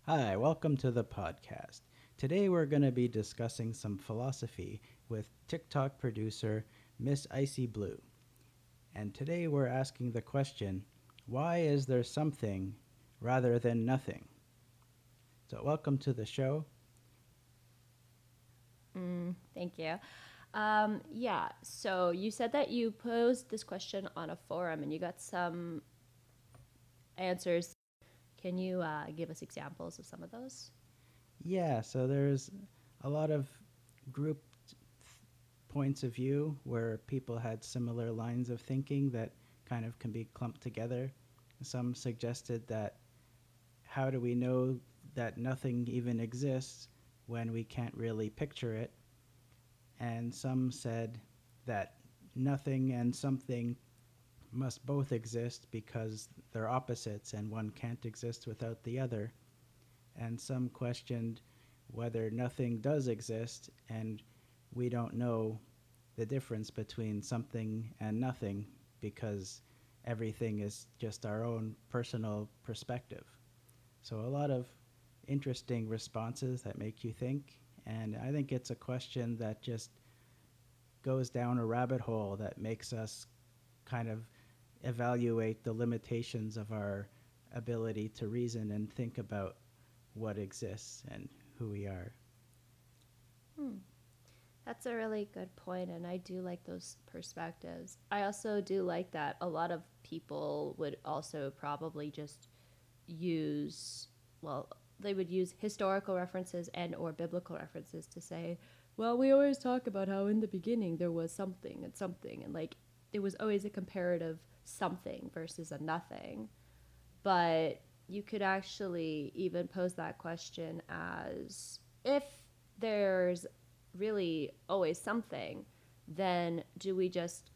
Hi, welcome to the podcast. Today we're going to be discussing some philosophy with TikTok producer Miss Icy Blue. And today we're asking the question, why is there something rather than nothing? So, welcome to the show. Thank you. Yeah, so you said that you posed this question on a forum and you got some answers. Can you give us examples of some of those? Yeah, so there's a lot of group points of view where people had similar lines of thinking that kind of can be clumped together. Some suggested that how do we know that nothing even exists when we can't really picture it? And some said that nothing and something must both exist because they're opposites and one can't exist without the other. And some questioned whether nothing does exist and we don't know the difference between something and nothing because everything is just our own personal perspective. So, a lot of interesting responses that make you think. And I think it's a question that just goes down a rabbit hole that makes us kind of evaluate the limitations of our ability to reason and think about what exists and who we are. Hmm. That's a really good point, and I do like those perspectives. I also do like that a lot of people would also probably just use, well, they would use historical references and or biblical references to say, well, we always talk about how in the beginning there was something and like it was always a comparative something versus a nothing. But you could actually even pose that question as if there's really always something, then do we just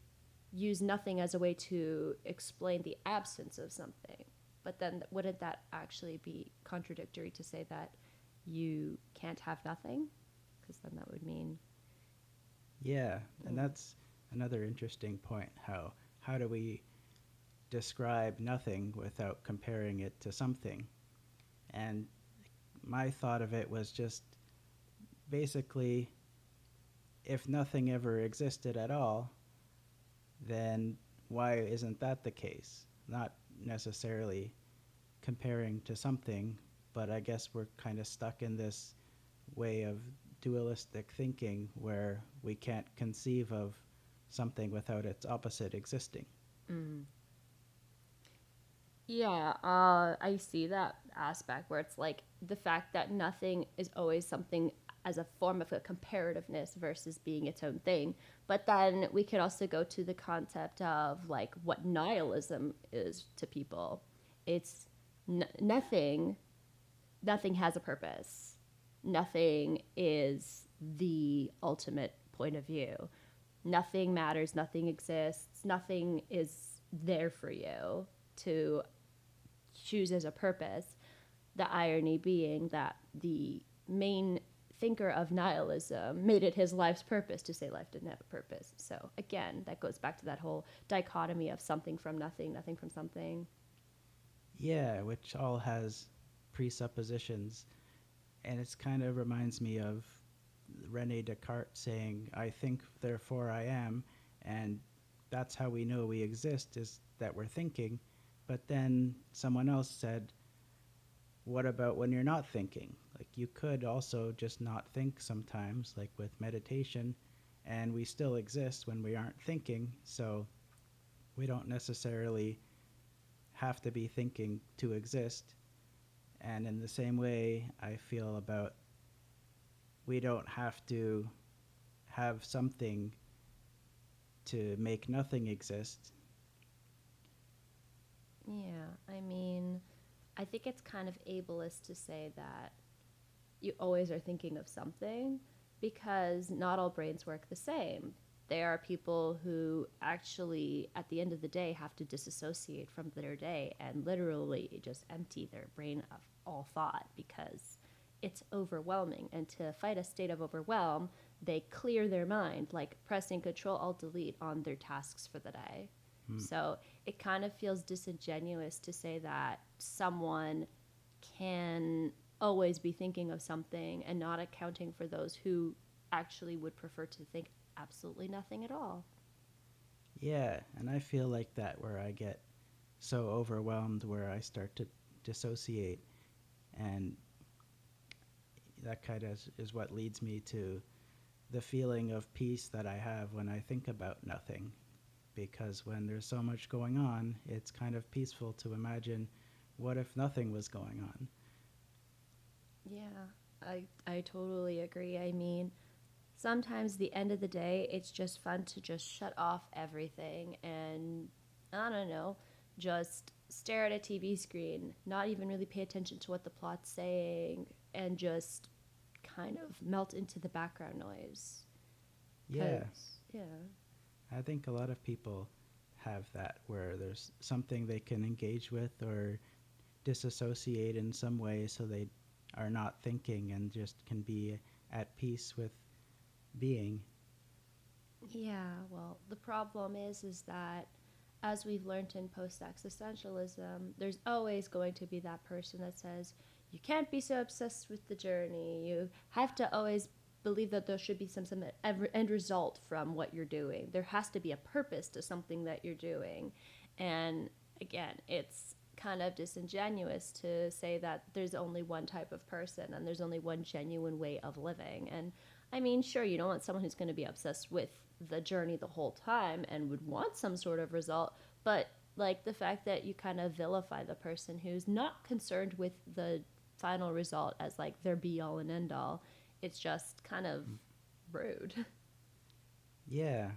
use nothing as a way to explain the absence of something? But then wouldn't that actually be contradictory to say that you can't have nothing? Because then that would mean, Yeah, and mm, that's another interesting point. How do we describe nothing without comparing it to something? And my thought of it was just basically if nothing ever existed at all, then why isn't that the case? Not necessarily comparing to something, but I guess we're kind of stuck in this way of dualistic thinking where we can't conceive of something without its opposite existing. mm. Yeah, I see that aspect where it's like the fact that nothing is always something as a form of a comparativeness versus being its own thing. But then we could also go to the concept of like what nihilism is to people. It's nothing, nothing has a purpose. Nothing is the ultimate point of view. Nothing matters, nothing exists, nothing is there for you to choose as a purpose. The irony being that the main thinker of nihilism made it his life's purpose to say life didn't have a purpose. So again, that goes back to that whole dichotomy of something from nothing, nothing from something. Yeah, which all has presuppositions. And it kind of reminds me of Rene Descartes saying, I think, therefore I am. And that's how we know we exist, is that we're thinking. But then someone else said, what about when you're not thinking? Like you could also just not think sometimes, like with meditation, and we still exist when we aren't thinking. So we don't necessarily have to be thinking to exist. And in the same way, I feel about we don't have to have something to make nothing exist. Yeah, I mean, I think it's kind of ableist to say that you always are thinking of something because not all brains work the same. There are people who actually, at the end of the day, have to disassociate from their day and literally just empty their brain of all thought because it's overwhelming. And to fight a state of overwhelm, they clear their mind, like pressing Control Alt Delete on their tasks for the day. Hmm. So it kind of feels disingenuous to say that someone can always be thinking of something and not accounting for those who actually would prefer to think absolutely nothing at all. Yeah, and I feel like that where I get so overwhelmed where I start to dissociate, and that kind of is what leads me to the feeling of peace that I have when I think about nothing. Because when there's so much going on, it's kind of peaceful to imagine what if nothing was going on. Yeah, I totally agree. I mean, sometimes the end of the day, it's just fun to just shut off everything and I don't know, just stare at a TV screen, not even really pay attention to what the plot's saying, and just kind of melt into the background noise. Yeah, Cause yeah, I think a lot of people have that where there's something they can engage with or disassociate in some way so they are not thinking and just can be at peace with being. yeah. Well, the problem is that as we've learned in post existentialism, there's always going to be that person that says, you can't be so obsessed with the journey. You have to always believe that there should be some end result from what you're doing. There has to be a purpose to something that you're doing. And again, it's kind of disingenuous to say that there's only one type of person and there's only one genuine way of living. And I mean, sure, you don't want someone who's going to be obsessed with the journey the whole time and would want some sort of result, but like the fact that you kind of vilify the person who's not concerned with the final result as like their be all and end all, it's just kind of rude. Yeah,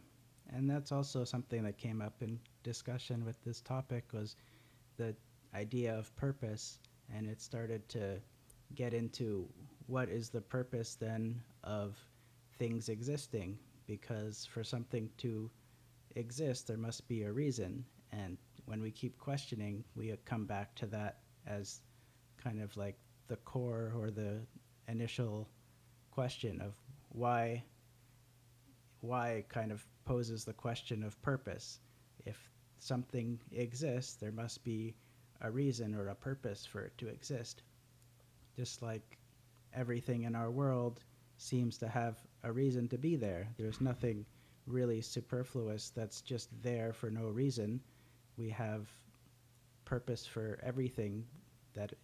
and that's also something that came up in discussion with this topic was the idea of purpose, and it started to get into what is the purpose then of things existing, because for something to exist there must be a reason, and when we keep questioning we come back to that as kind of like the core or the initial question of why kind of poses the question of purpose. If something exists, there must be a reason or a purpose for it to exist. Just like everything in our world seems to have a reason to be there. There's nothing really superfluous that's just there for no reason. We have purpose for everything that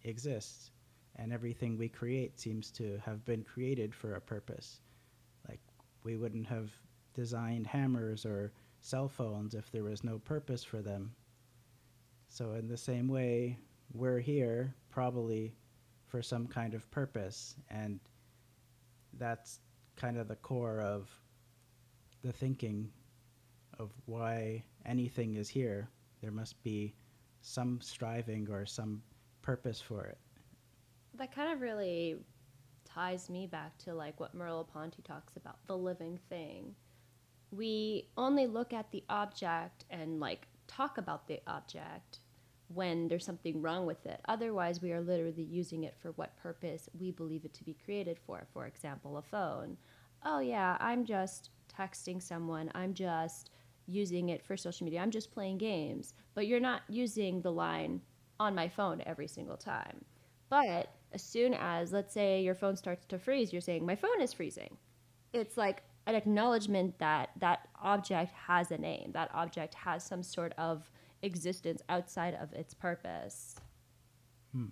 exists, and everything we create seems to have been created for a purpose. Like, we wouldn't have designed hammers or cell phones if there was no purpose for them. So, in the same way, we're here probably for some kind of purpose, and that's kind of the core of the thinking of why anything is here. There must be some striving or some purpose for it. That kind of really ties me back to like what Merleau-Ponty talks about, the living thing. We only look at the object and like talk about the object when there's something wrong with it. Otherwise, we are literally using it for what purpose we believe it to be created for. For example, a phone. Oh, yeah, I'm just texting someone. I'm just using it for social media. I'm just playing games. But you're not using the line on my phone every single time. But as soon as, let's say, your phone starts to freeze, you're saying, my phone is freezing. It's like an acknowledgement that that object has a name, that object has some sort of existence outside of its purpose. Hmm.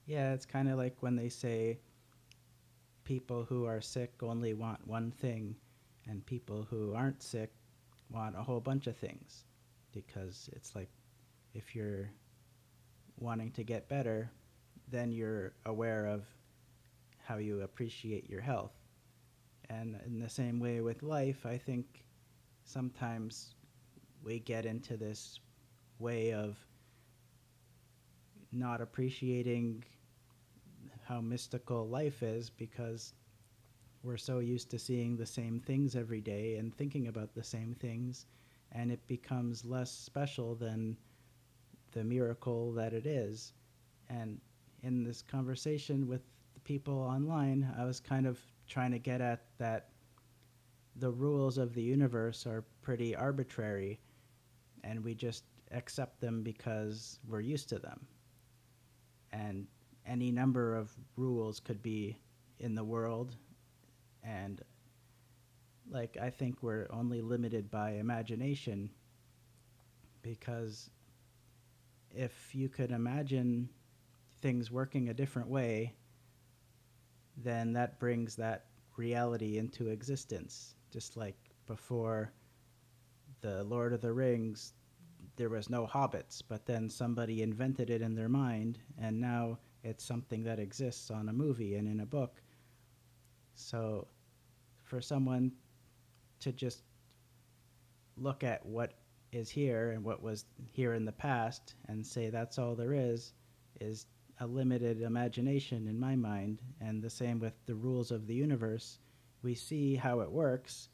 Yeah, it's kind of like when they say people who are sick only want one thing, and people who aren't sick want a whole bunch of things. Because it's like if you're wanting to get better, then you're aware of how you appreciate your health. And in the same way with life, I think sometimes we get into this way of not appreciating how mystical life is because we're so used to seeing the same things every day and thinking about the same things, and it becomes less special than the miracle that it is. And in this conversation with the people online, I was kind of trying to get at that the rules of the universe are pretty arbitrary, and we just accept them because we're used to them. And any number of rules could be in the world, and like I think we're only limited by imagination, because if you could imagine things working a different way, then that brings that reality into existence. Just like before the Lord of the Rings, there was no hobbits, but then somebody invented it in their mind, and now it's something that exists on a movie and in a book. So for someone to just look at what is here and what was here in the past and say that's all there is a limited imagination in my mind. And the same with the rules of the universe. We see how it works,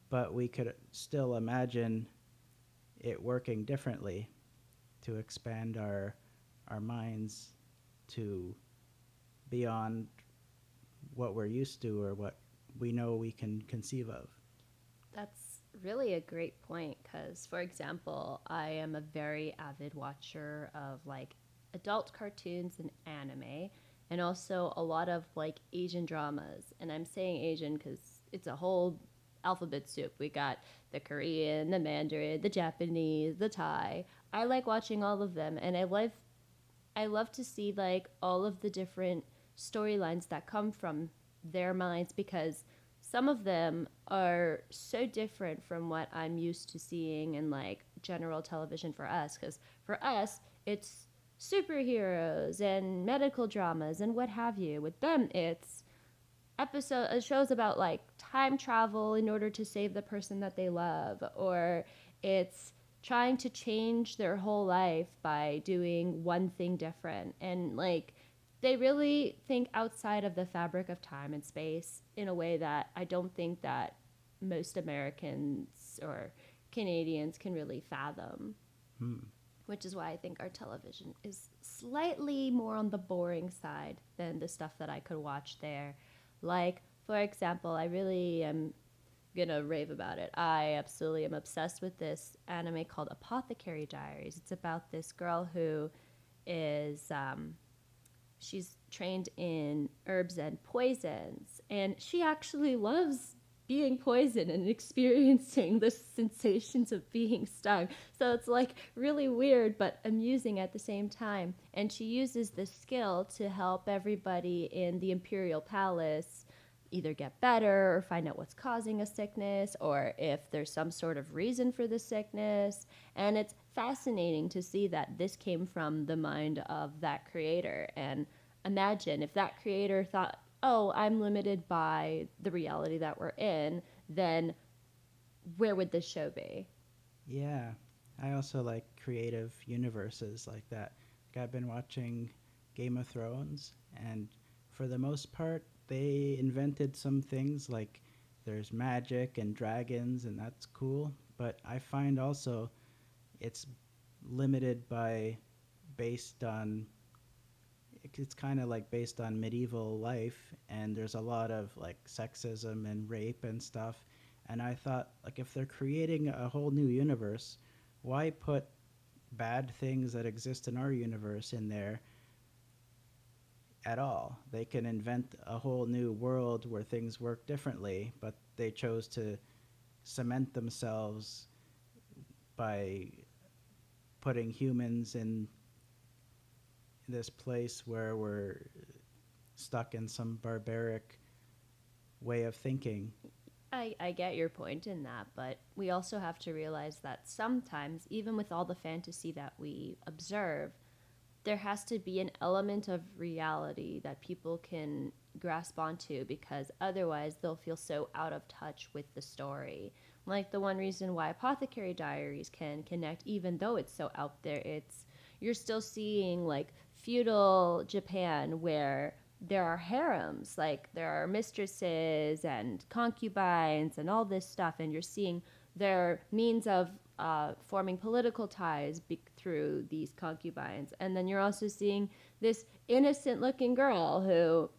but we could still imagine it working differently to expand our minds to beyond what we're used to or what we know we can conceive of. That's really a great point because, for example, I am a very avid watcher of like adult cartoons and anime, and also a lot of like Asian dramas. And I'm saying Asian because it's a whole alphabet soup. We got the Korean, the Mandarin, the Japanese, the Thai. I like watching all of them, and I love to see like all of the different storylines that come from their minds because some of them are so different from what I'm used to seeing in like general television for us. Because for us, it's superheroes and medical dramas and what have you. With them, it's shows about like time travel in order to save the person that they love, or it's trying to change their whole life by doing one thing different. And like they really think outside of the fabric of time and space in a way that I don't think that most Americans or Canadians can really fathom. Which is why I think our television is slightly more on the boring side than the stuff that I could watch there. Like, for example, I really am gonna rave about it. I absolutely am obsessed with this anime called Apothecary Diaries. It's about this girl who is she's trained in herbs and poisons, and she actually loves being poisoned and experiencing the sensations of being stung. So it's like really weird but amusing at the same time. And she uses this skill to help everybody in the Imperial Palace either get better or find out what's causing a sickness or if there's some sort of reason for the sickness. And it's fascinating to see that this came from the mind of that creator. And imagine if that creator thought, oh, I'm limited by the reality that we're in, then where would this show be? Yeah, I also like creative universes like that. Like I've been watching Game of Thrones, and for the most part, they invented some things like there's magic and dragons, and that's cool. But I find also it's limited by based on it's kind of like based on medieval life, and there's a lot of like sexism and rape and stuff. And I thought, like, if they're creating a whole new universe, why put bad things that exist in our universe in there at all? They can invent a whole new world where things work differently, but they chose to cement themselves by putting humans in this place where we're stuck in some barbaric way of thinking. I get your point in that, but we also have to realize that sometimes, even with all the fantasy that we observe, there has to be an element of reality that people can grasp onto because otherwise they'll feel so out of touch with the story. Like the one reason why Apothecary Diaries can connect, even though it's so out there, it's you're still seeing like feudal Japan where there are harems, like there are mistresses and concubines and all this stuff, and you're seeing their means of forming political ties through these concubines. And then you're also seeing this innocent looking girl who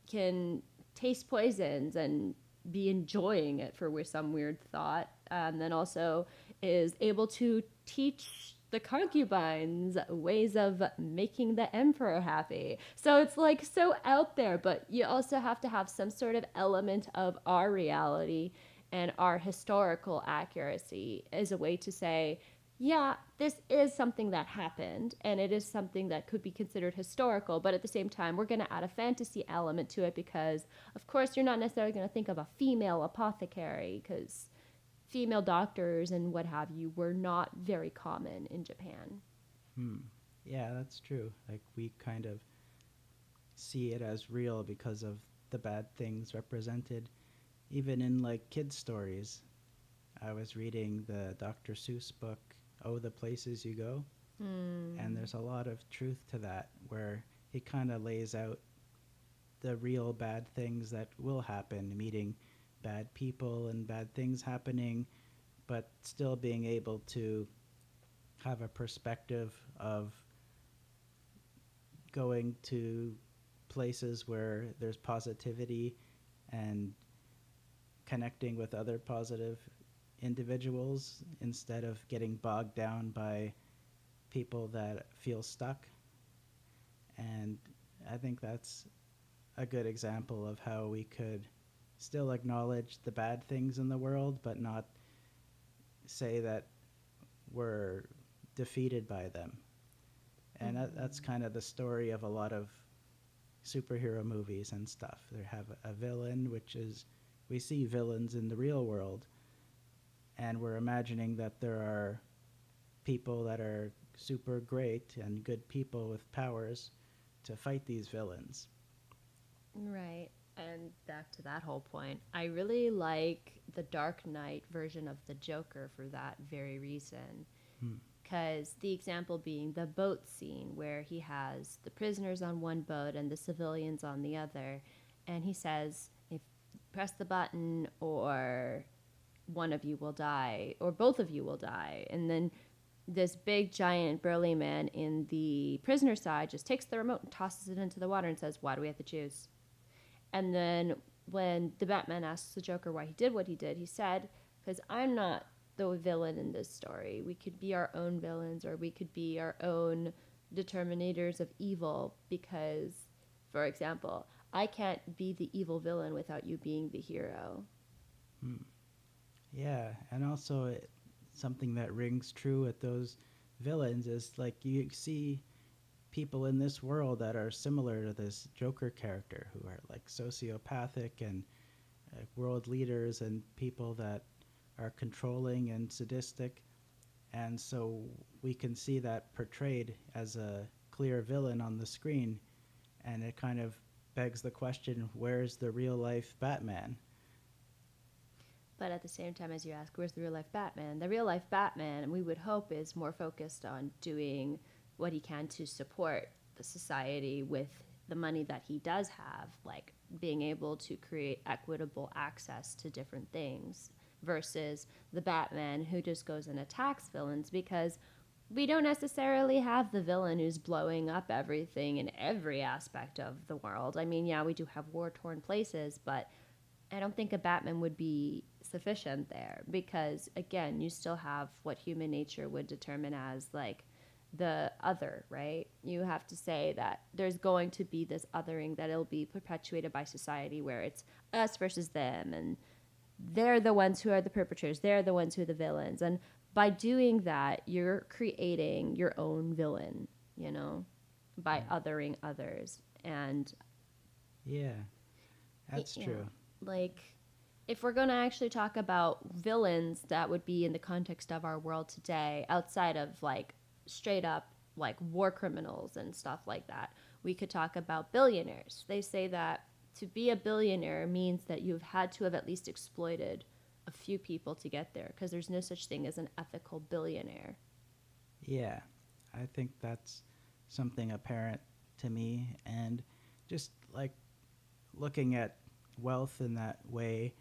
can taste poisons and be enjoying it for some weird thought, and then also is able to teach the concubines' ways of making the emperor happy. So it's like so out there, but you also have to have some sort of element of our reality and our historical accuracy as a way to say, yeah, this is something that happened and it is something that could be considered historical, but at the same time, we're going to add a fantasy element to it because, of course, you're not necessarily going to think of a female apothecary because female doctors and what have you were not very common in Japan. Hmm. Yeah, that's true. Like we kind of see it as real because of the bad things represented, even in like kids' stories. I was reading the Dr. Seuss book, Oh, the Places You Go, and there's a lot of truth to that where he kind of lays out the real bad things that will happen, meeting bad people and bad things happening, but still being able to have a perspective of going to places where there's positivity and connecting with other positive individuals instead of getting bogged down by people that feel stuck. And I think that's a good example of how we could still acknowledge the bad things in the world, but not say that we're defeated by them. And that's kind of the story of a lot of superhero movies and stuff. They have a villain, which is, we see villains in the real world, and we're imagining that there are people that are super great and good people with powers to fight these villains. Right. And back to that whole point, I really like the Dark Knight version of the Joker for that very reason. Hmm. Because the example being the boat scene where he has the prisoners on one boat and the civilians on the other. And he says, if press the button or one of you will die or both of you will die. And then this big, giant, burly man in the prisoner side just takes the remote and tosses it into the water and says, why do we have to choose? And then when the Batman asks the Joker why he did what he did, he said, because I'm not the villain in this story. We could be our own villains or we could be our own determinators of evil because, for example, I can't be the evil villain without you being the hero. Hmm. Yeah, and also something that rings true with those villains is like you see people in this world that are similar to this Joker character who are like sociopathic and world leaders and people that are controlling and sadistic. And so we can see that portrayed as a clear villain on the screen. And it kind of begs the question, where's the real life Batman? But at the same time, as you ask, where's the real life Batman? The real life Batman, we would hope, is more focused on doing what he can to support the society with the money that he does have, like being able to create equitable access to different things versus the Batman who just goes and attacks villains because we don't necessarily have the villain who's blowing up everything in every aspect of the world. I mean, yeah, we do have war-torn places, but I don't think a Batman would be sufficient there because, again, you still have what human nature would determine as, like, the other, right? You have to say that there's going to be this othering that it'll be perpetuated by society where it's us versus them and they're the ones who are the perpetrators. They're the ones who are the villains. And by doing that, you're creating your own villain, you know, by othering others. And Yeah, that's yeah, true. like, if we're going to actually talk about villains that would be in the context of our world today, outside of like straight up like war criminals and stuff like that, we could talk about billionaires. They say that to be a billionaire means that you've had to have at least exploited a few people to get there because there's no such thing as an ethical billionaire. Yeah, I think that's something apparent to me. And just like looking at wealth in that way,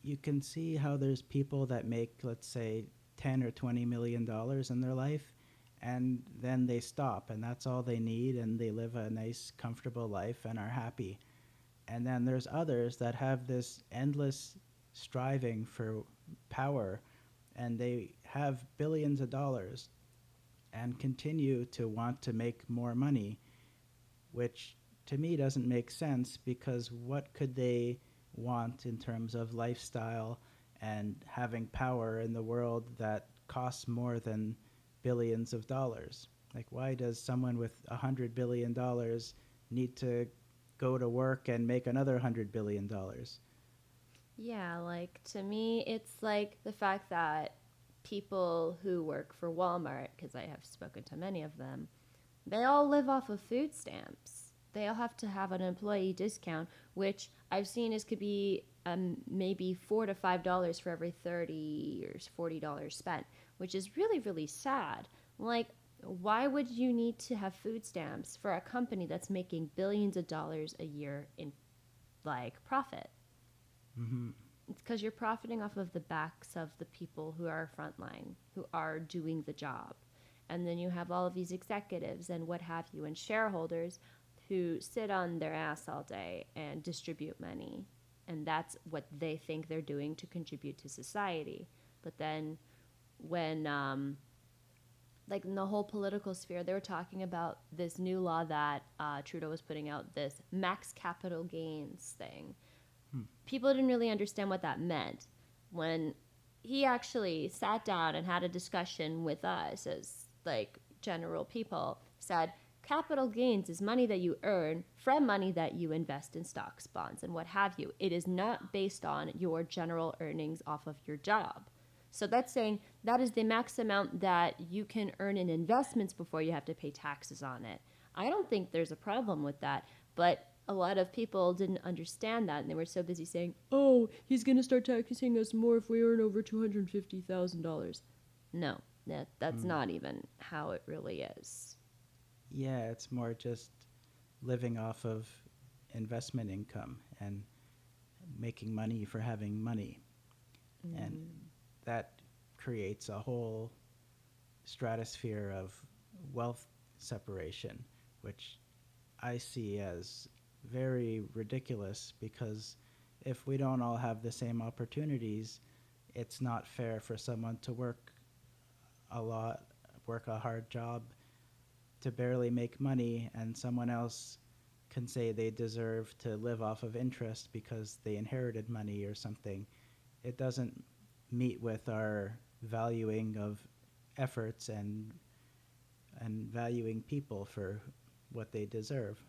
you can see how there's people that make, let's say, 10 or 20 million dollars in their life, and then they stop, and that's all they need, and they live a nice, comfortable life and are happy. And then there's others that have this endless striving for power, and they have billions of dollars, and continue to want to make more money, which to me doesn't make sense, because what could they want in terms of lifestyle and having power in the world that costs more than billions of dollars? Like, why does someone with $100 billion need to go to work and make another $100 billion? Yeah, like to me, it's like the fact that people who work for Walmart, because I have spoken to many of them, they all live off of food stamps. They all have to have an employee discount, which I've seen is could be maybe $4 to $5 for every 30 or $40 spent, which is really, really sad. Like, why would you need to have food stamps for a company that's making billions of dollars a year in like profit? Mm-hmm. It's because you're profiting off of the backs of the people who are frontline, who are doing the job. And then you have all of these executives and what have you, and shareholders who sit on their ass all day and distribute money. And that's what they think they're doing to contribute to society. But then when, like in the whole political sphere, they were talking about this new law that Trudeau was putting out, this max capital gains thing. People didn't really understand what that meant. When he actually sat down and had a discussion with us as like general people, said capital gains is money that you earn from money that you invest in stocks, bonds, and what have you. It is not based on your general earnings off of your job. So that's saying that is the max amount that you can earn in investments before you have to pay taxes on it. I don't think there's a problem with that, but a lot of people didn't understand that, and they were so busy saying, "Oh, he's going to start taxing us more if we earn over $250,000." No, that's not even how it really is. Yeah, it's more just living off of investment income and making money for having money. And that creates a whole stratosphere of wealth separation, which I see as very ridiculous, because if we don't all have the same opportunities, it's not fair for someone to work a lot, work a hard job to barely make money, and someone else can say they deserve to live off of interest because they inherited money or something. It doesn't meet with our valuing of efforts and valuing people for what they deserve.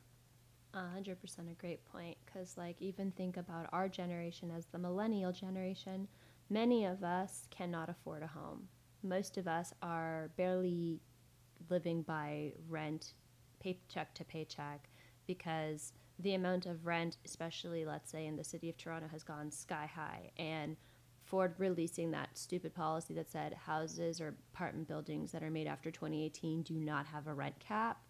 100% a great point, because like even think about our generation as the millennial generation. Many of us cannot afford a home. Most of us are barely living by rent, paycheck to paycheck, because the amount of rent, especially let's say in the city of Toronto, has gone sky high. And Ford releasing that stupid policy that said houses or apartment buildings that are made after 2018 do not have a rent cap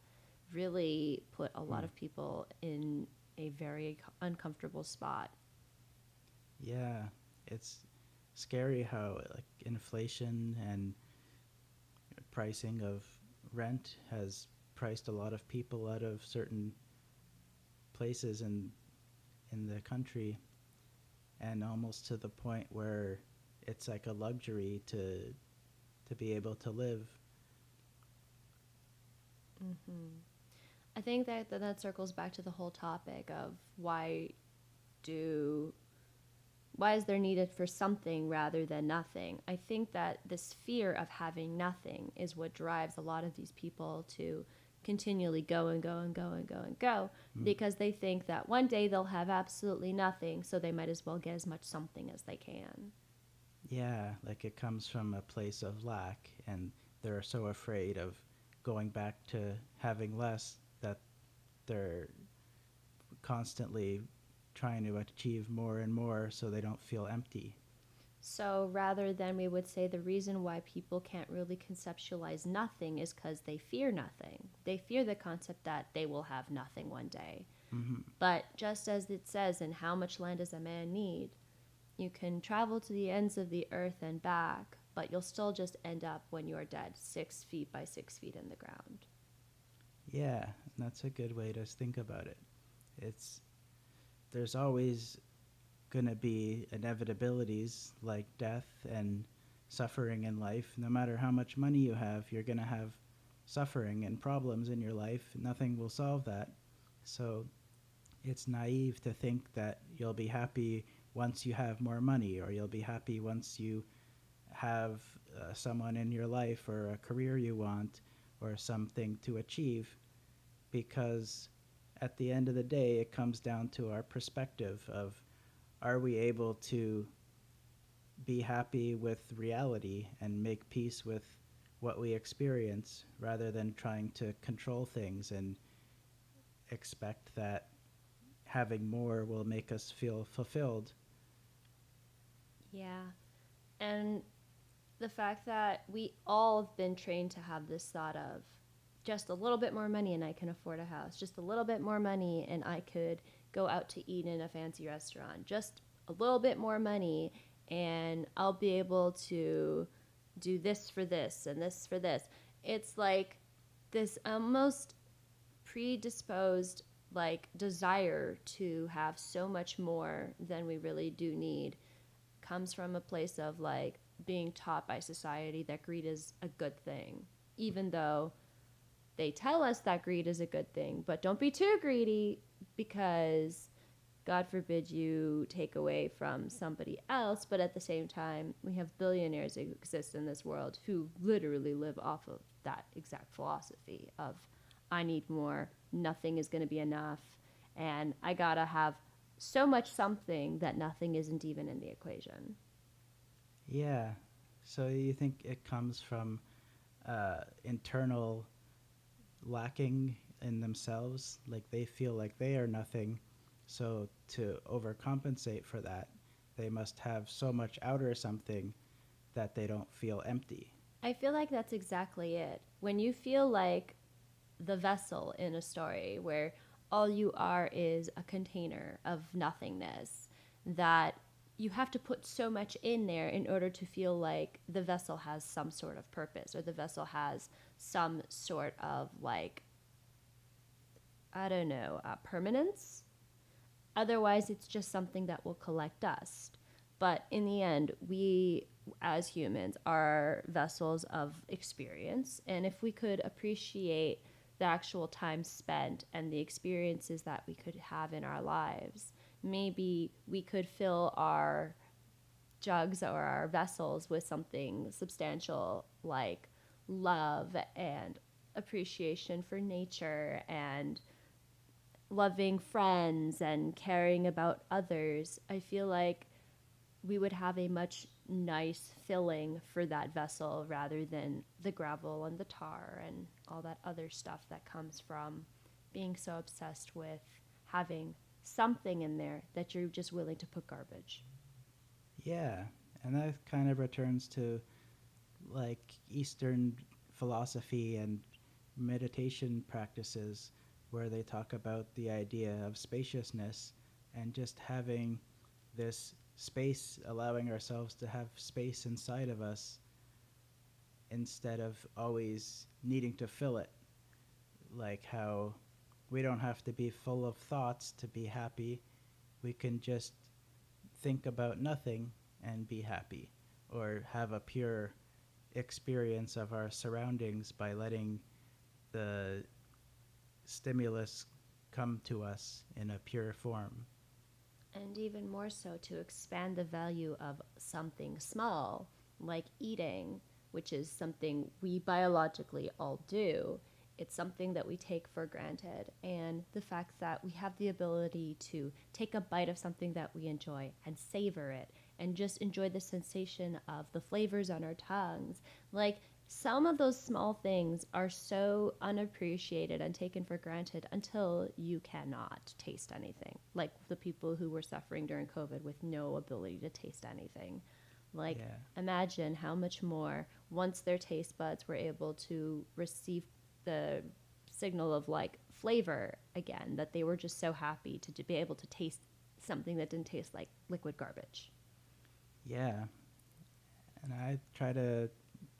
really put a lot of people in a very uncomfortable spot. Yeah, it's scary how like inflation and pricing of rent has priced a lot of people out of certain places in the country, and almost to the point where it's like a luxury to be able to live. I think that circles back to the whole topic of why is there needed for something rather than nothing. I think that this fear of having nothing is what drives a lot of these people to continually go and go and go and go and go, because they think that one day they'll have absolutely nothing, so they might as well get as much something as they can. Yeah, like it comes from a place of lack, and they're so afraid of going back to having less that they're constantly trying to achieve more and more so they don't feel empty. So rather than, we would say the reason why people can't really conceptualize nothing is because they fear nothing. They fear the concept that they will have nothing one day. But just as it says in How Much Land Does a Man Need, you can travel to the ends of the earth and back, but you'll still just end up when you are dead 6 feet by 6 feet in the ground. Yeah, that's a good way to think about it. It's there's always going to be inevitabilities like death and suffering in life. No matter how much money you have, you're going to have suffering and problems in your life. Nothing will solve that. So it's naive to think that you'll be happy once you have more money, or you'll be happy once you have someone in your life or a career you want or something to achieve, because at the end of the day it comes down to our perspective of, are we able to be happy with reality and make peace with what we experience, rather than trying to control things and expect that having more will make us feel fulfilled. Yeah. And the fact that we all have been trained to have this thought of just a little bit more money and I can afford a house, just a little bit more money and I could go out to eat in a fancy restaurant, just a little bit more money and I'll be able to do this for this and this for this. It's like this almost predisposed like desire to have so much more than we really do need comes from a place of like being taught by society that greed is a good thing, even though they tell us that greed is a good thing. But don't be too greedy, because God forbid you take away from somebody else. But at the same time, we have billionaires who exist in this world who literally live off of that exact philosophy of, I need more, nothing is going to be enough, and I gotta have so much something that nothing isn't even in the equation. Yeah. So you think it comes from internal lacking in themselves, like they feel like they are nothing, so to overcompensate for that they must have so much outer something that they don't feel empty. I feel like that's exactly it. When you feel like the vessel in a story where all you are is a container of nothingness, that you have to put so much in there in order to feel like the vessel has some sort of purpose, or the vessel has some sort of like, I don't know, permanence. Otherwise, it's just something that will collect dust. But in the end, we as humans are vessels of experience. And if we could appreciate the actual time spent and the experiences that we could have in our lives, maybe we could fill our jugs or our vessels with something substantial like love and appreciation for nature and loving friends and caring about others. I feel like we would have a much nice filling for that vessel rather than the gravel and the tar and all that other stuff that comes from being so obsessed with having something in there that you're just willing to put garbage. Yeah, and that kind of returns to like Eastern philosophy and meditation practices, where they talk about the idea of spaciousness and just having this space, allowing ourselves to have space inside of us instead of always needing to fill it. Like how we don't have to be full of thoughts to be happy. We can just think about nothing and be happy, or have a pure experience of our surroundings by letting the stimulus come to us in a pure form. And even more so, to expand the value of something small, like eating, which is something we biologically all do. It's something that we take for granted. And the fact that we have the ability to take a bite of something that we enjoy and savor it and just enjoy the sensation of the flavors on our tongues. Like, some of those small things are so unappreciated and taken for granted until you cannot taste anything. Like the people who were suffering during COVID with no ability to taste anything. Like, Yeah. imagine how much more once their taste buds were able to receive the signal of like flavor again, that they were just so happy to be able to taste something that didn't taste like liquid garbage. Yeah. And I try to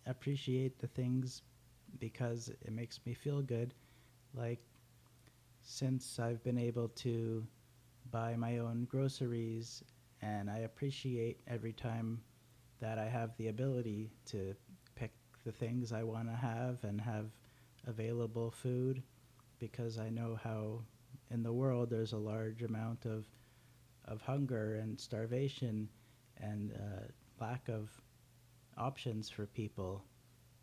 appreciate the things because it makes me feel good. Like, since I've been able to buy my own groceries, and I appreciate every time that I have the ability to pick the things I want to have and have available food, because I know how in the world there's a large amount of hunger and starvation and lack of options for people.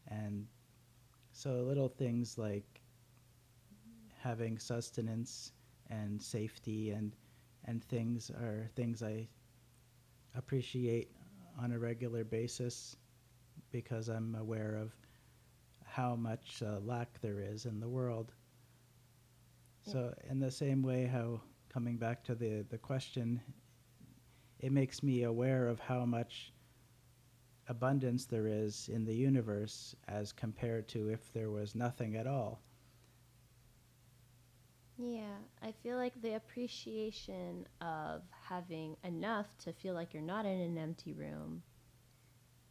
And so little things like having sustenance and safety and things are things I appreciate on a regular basis, because I'm aware of how much lack there is in the world. So in the same way, how coming back to the question, it makes me aware of how much abundance there is in the universe as compared to if there was nothing at all. Yeah, I feel like the appreciation of having enough to feel like you're not in an empty room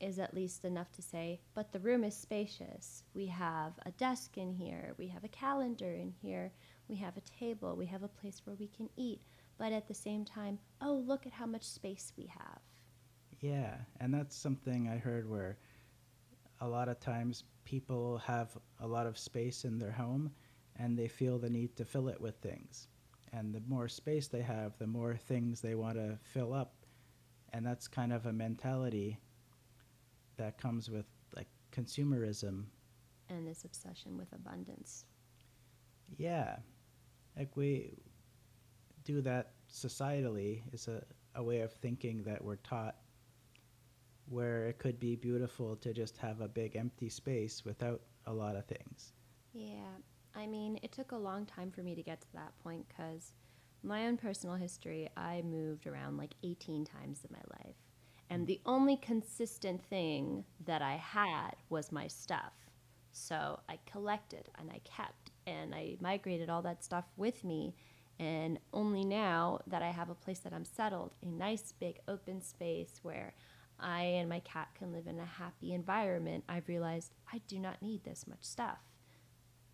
is at least enough to say, but the room is spacious. We have a desk in here, we have a calendar in here, we have a table, we have a place where we can eat. But at the same time, oh, look at how much space we have. Yeah, and that's something I heard where a lot of times people have a lot of space in their home and they feel the need to fill it with things. And the more space they have, the more things they want to fill up. And that's kind of a mentality that comes with like consumerism. And this obsession with abundance. Yeah, like we do that societally is a way of thinking that we're taught, where it could be beautiful to just have a big empty space without a lot of things. Yeah, I mean, it took a long time for me to get to that point because my own personal history, I moved around like 18 times in my life. And the only consistent thing that I had was my stuff. So I collected and I kept and I migrated all that stuff with me. And only now that I have a place that I'm settled, a nice big open space where I and my cat can live in a happy environment, I've realized I do not need this much stuff.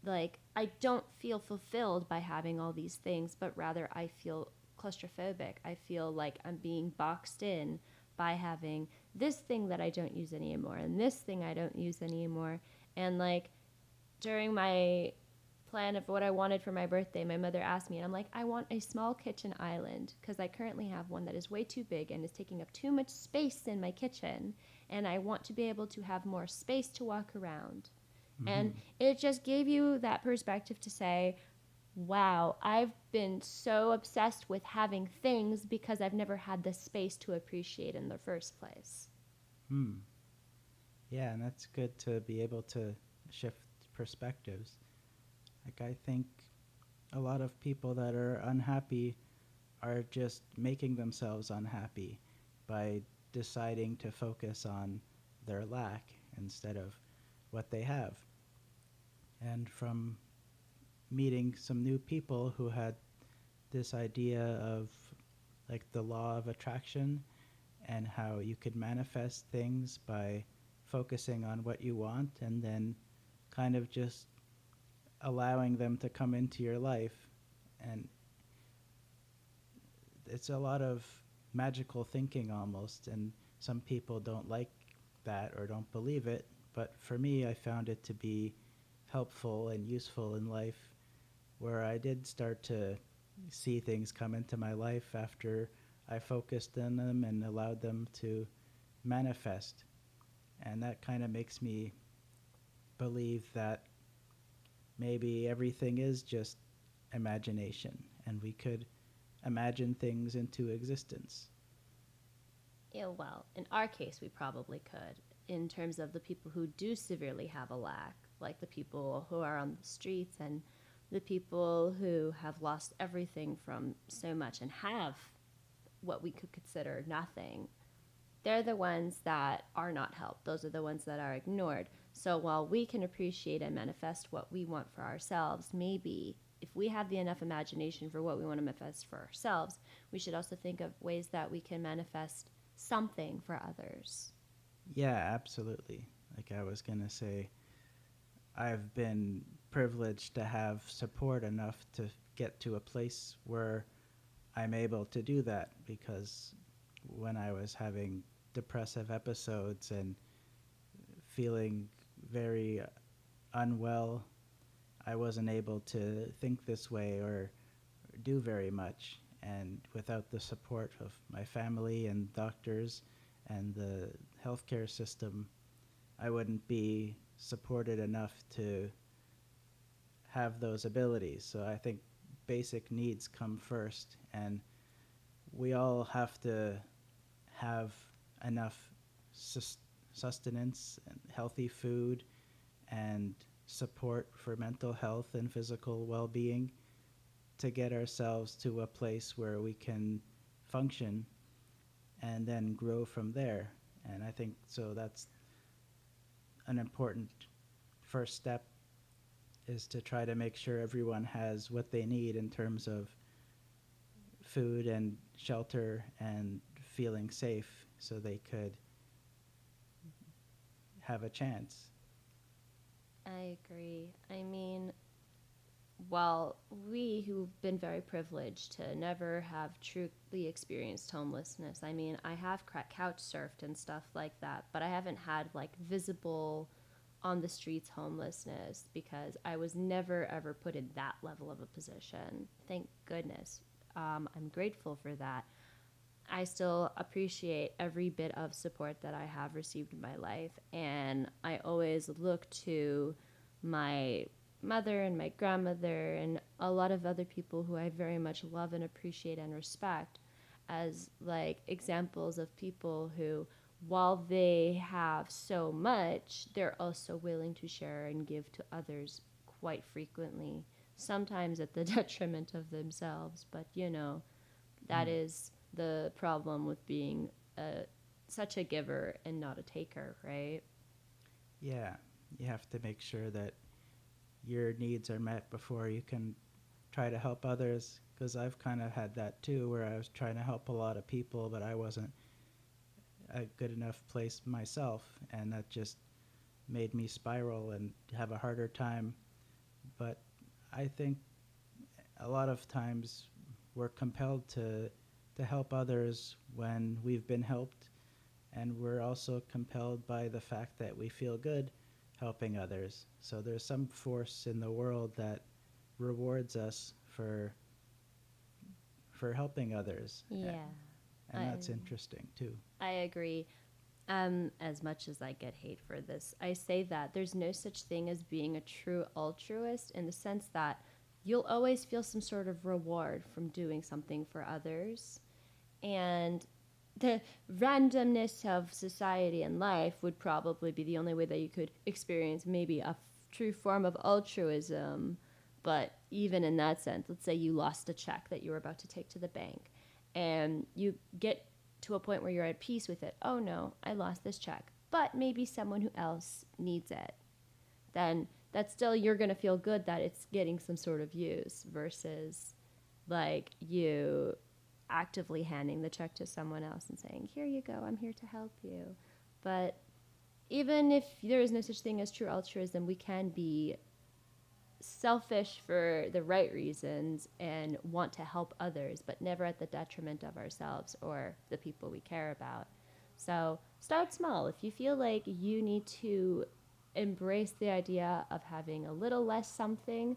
Like, I don't feel fulfilled by having all these things, but rather I feel claustrophobic. I feel like I'm being boxed in by having this thing that I don't use anymore and this thing I don't use anymore. And like during my plan of what I wanted for my birthday, my mother asked me, and I'm like, I want a small kitchen island because I currently have one that is way too big and is taking up too much space in my kitchen. And I want to be able to have more space to walk around. Mm-hmm. And it just gave you that perspective to say, wow, I've been so obsessed with having things because I've never had the space to appreciate in the first place. Yeah, and that's good to be able to shift perspectives. Like, I think a lot of people that are unhappy are just making themselves unhappy by deciding to focus on their lack instead of what they have. And from meeting some new people who had this idea of like the law of attraction and how you could manifest things by focusing on what you want and then kind of just allowing them to come into your life. And it's a lot of magical thinking almost, and some people don't like that or don't believe it, but for me I found it to be helpful and useful in life, where I did start to see things come into my life after I focused on them and allowed them to manifest. And that kind of makes me believe that maybe everything is just imagination and we could imagine things into existence. Yeah, well, in our case, we probably could. In terms of the people who do severely have a lack, like the people who are on the streets and the people who have lost everything from so much and have what we could consider nothing, they're the ones that are not helped. Those are the ones that are ignored. So while we can appreciate and manifest what we want for ourselves, maybe if we have the enough imagination for what we want to manifest for ourselves, we should also think of ways that we can manifest something for others. Yeah, absolutely. Like I was going to say, I've been privileged to have support enough to get to a place where I'm able to do that, because when I was having depressive episodes and feeling very unwell, I wasn't able to think this way or do very much. And without the support of my family and doctors and the healthcare system, I wouldn't be supported enough to have those abilities. So I think basic needs come first, and we all have to have enough sustenance and healthy food and support for mental health and physical well-being to get ourselves to a place where we can function and then grow from there. And I think so that's an important first step, is to try to make sure everyone has what they need in terms of food and shelter and feeling safe so they could have a chance. I agree. I mean, while we who've been very privileged to never have truly experienced homelessness, I mean, I have couch surfed and stuff like that, but I haven't had like visible on the streets homelessness because I was never ever put in that level of a position. Thank goodness. I'm grateful for that. I still appreciate every bit of support that I have received in my life, and I always look to my mother and my grandmother and a lot of other people who I very much love and appreciate and respect as like examples of people who, while they have so much, they're also willing to share and give to others quite frequently, sometimes at the detriment of themselves. But you know, that is the problem with being such a giver and not a taker, right? Yeah, you have to make sure that your needs are met before you can try to help others, because I've kind of had that too, where I was trying to help a lot of people, but I wasn't a good enough place myself, and that just made me spiral and have a harder time. But I think a lot of times we're compelled to help others when we've been helped, and we're also compelled by the fact that we feel good helping others. So there's some force in the world that rewards us for helping others. Yeah. And that's interesting too. I agree. As much as I get hate for this, I say that there's no such thing as being a true altruist, in the sense that you'll always feel some sort of reward from doing something for others. And the randomness of society and life would probably be the only way that you could experience maybe a true form of altruism. But even in that sense, let's say you lost a check that you were about to take to the bank, and you get to a point where you're at peace with it. Oh no, I lost this check, but maybe someone who else needs it. Then that's still, you're going to feel good that it's getting some sort of use, versus like you actively handing the check to someone else and saying, here you go, I'm here to help you. But even if there is no such thing as true altruism, we can be selfish for the right reasons and want to help others, but never at the detriment of ourselves or the people we care about. So start small. If you feel like you need to embrace the idea of having a little less something,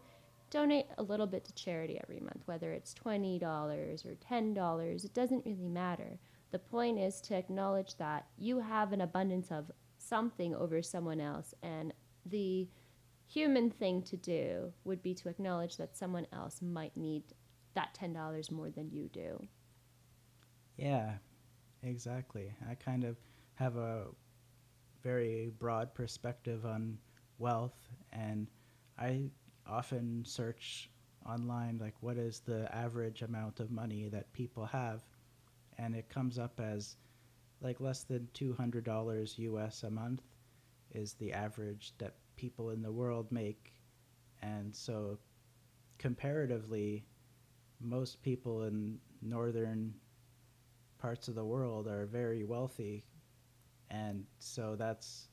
donate a little bit to charity every month, whether it's $20 or $10. It doesn't really matter. The point is to acknowledge that you have an abundance of something over someone else, and the human thing to do would be to acknowledge that someone else might need that $10 more than you do. Yeah, exactly. I kind of have a very broad perspective on wealth, and I often search online, like, what is the average amount of money that people have, and it comes up as like less than $200 US a month is the average that people in the world make. And so comparatively, most people in northern parts of the world are very wealthy, and so that's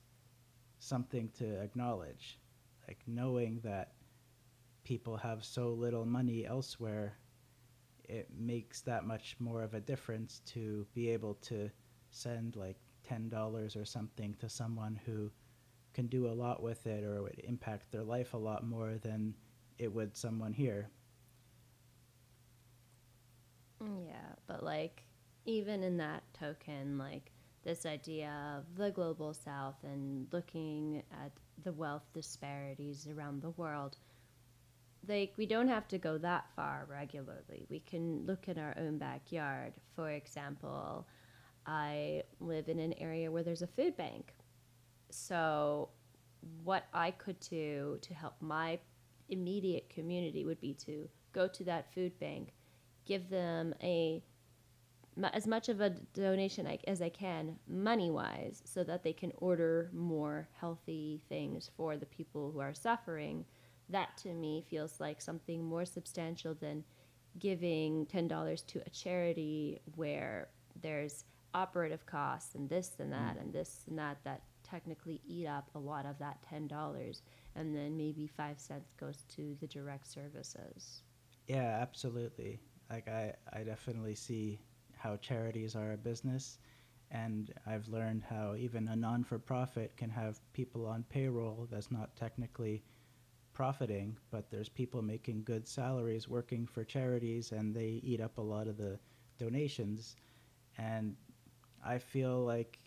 something to acknowledge, like knowing that people have so little money elsewhere. It makes that much more of a difference to be able to send like $10 or something to someone who can do a lot with it, or would impact their life a lot more than it would someone here. Yeah, but like even in that token, like this idea of the global south and looking at the wealth disparities around the world, like we don't have to go that far regularly. We can look in our own backyard. For example, I live in an area where there's a food bank. So what I could do to help my immediate community would be to go to that food bank, give them as much of a donation as I can money wise so that they can order more healthy things for the people who are suffering. That to me feels like something more substantial than giving $10 to a charity where there's operative costs and this and that and this and that technically eat up a lot of that $10, and then maybe 5 cents goes to the direct services. Yeah, absolutely. Like I definitely see how charities are a business, and I've learned how even a non-for-profit can have people on payroll that's not technically profiting, but there's people making good salaries working for charities, and they eat up a lot of the donations. And I feel like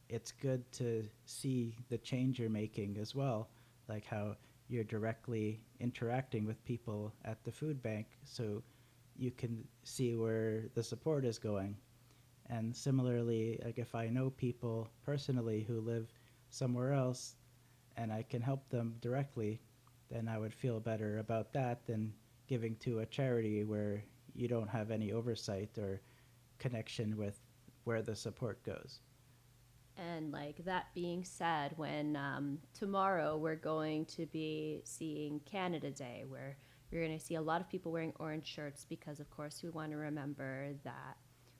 it's good to see the change you're making as well, like how you're directly interacting with people at the food bank so you can see where the support is going. And similarly, like if I know people personally who live somewhere else and I can help them directly, then I would feel better about that than giving to a charity where you don't have any oversight or connection with where the support goes. And like that being said, when tomorrow we're going to be seeing Canada Day, where you're going to see a lot of people wearing orange shirts because, of course, we want to remember that